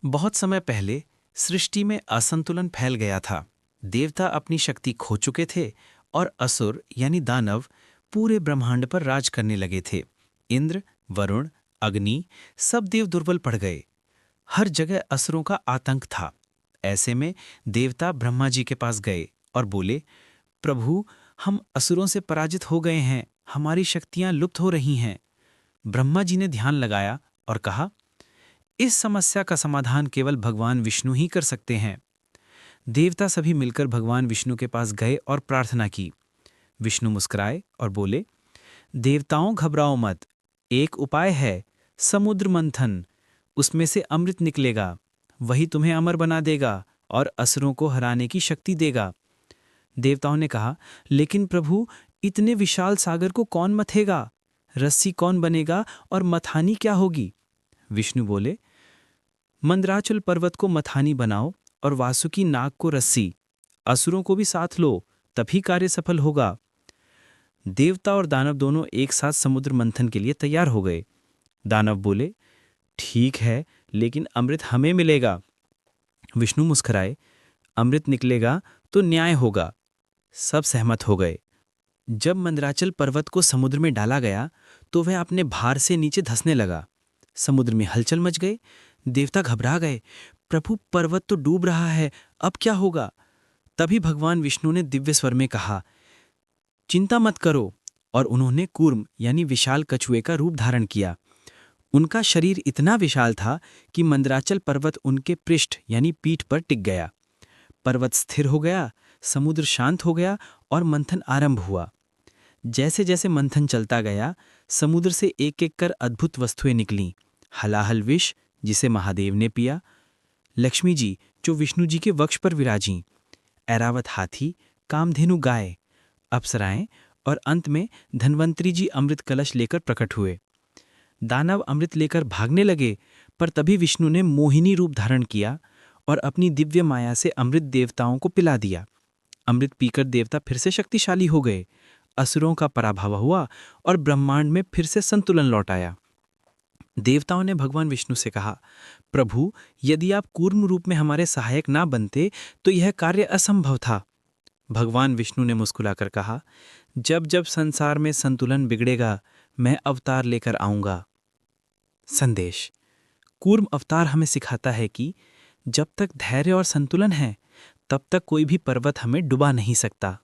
बहुत समय पहले सृष्टि में असंतुलन फैल गया था। देवता अपनी शक्ति खो चुके थे और असुर यानी दानव पूरे ब्रह्मांड पर राज करने लगे थे। इंद्र, वरुण, अग्नि सब देव दुर्बल पड़ गए। हर जगह असुरों का आतंक था। ऐसे में देवता ब्रह्मा जी के पास गए और बोले, प्रभु, हम असुरों से पराजित हो गए हैं, हमारी शक्तियां लुप्त हो रही हैं। ब्रह्मा जी ने ध्यान लगाया और कहा, इस समस्या का समाधान केवल भगवान विष्णु ही कर सकते हैं। देवता सभी मिलकर भगवान विष्णु के पास गए और प्रार्थना की। विष्णु मुस्कुराए और बोले, देवताओं घबराओ मत, एक उपाय है, समुद्र मंथन। उसमें से अमृत निकलेगा, वही तुम्हें अमर बना देगा और असुरों को हराने की शक्ति देगा। देवताओं ने कहा, लेकिन प्रभु, इतने विशाल सागर को कौन मथेगा? रस्सी कौन बनेगा और मथानी क्या होगी? विष्णु बोले, मंदराचल पर्वत को मथानी बनाओ और वासुकी नाग को रस्सी। असुरों को भी साथ लो, तभी कार्य सफल होगा। देवता और दानव दोनों एक साथ समुद्र मंथन के लिए तैयार हो गए। दानव बोले, ठीक है, लेकिन अमृत हमें मिलेगा। विष्णु मुस्कुराए, अमृत निकलेगा तो न्याय होगा। सब सहमत हो गए। जब मंदराचल पर्वत को समुद्र में डाला गया तो वह अपने भार से नीचे धंसने लगा। समुद्र में हलचल मच गई। देवता घबरा गए, प्रभु, पर्वत तो डूब रहा है, अब क्या होगा? तभी भगवान विष्णु ने दिव्य स्वर में कहा, चिंता मत करो। और उन्होंने कूर्म यानी विशाल कछुए का रूप धारण किया। उनका शरीर इतना विशाल था कि मंदराचल पर्वत उनके पृष्ठ यानी पीठ पर टिक गया। पर्वत स्थिर हो गया, समुद्र शांत हो गया और मंथन आरंभ हुआ। जैसे जैसे मंथन चलता गया, समुद्र से एक एक कर अद्भुत वस्तुएं निकलीं। हलाहल विष, जिसे महादेव ने पिया, लक्ष्मी जी जो विष्णु जी के वक्ष पर विराजीं, ऐरावत हाथी, कामधेनु गाय, अप्सराएं और अंत में धन्वंतरी जी अमृत कलश लेकर प्रकट हुए। दानव अमृत लेकर भागने लगे, पर तभी विष्णु ने मोहिनी रूप धारण किया और अपनी दिव्य माया से अमृत देवताओं को पिला दिया। अमृत पीकर देवता फिर से शक्तिशाली हो गए। असुरों का पराभव हुआ और ब्रह्मांड में फिर से संतुलन लौट आया। देवताओं ने भगवान विष्णु से कहा, प्रभु, यदि आप कूर्म रूप में हमारे सहायक ना बनते तो यह कार्य असंभव था। भगवान विष्णु ने मुस्कुराकर कहा, जब जब संसार में संतुलन बिगड़ेगा, मैं अवतार लेकर आऊंगा। संदेश: कूर्म अवतार हमें सिखाता है कि जब तक धैर्य और संतुलन है, तब तक कोई भी पर्वत हमें डुबा नहीं सकता।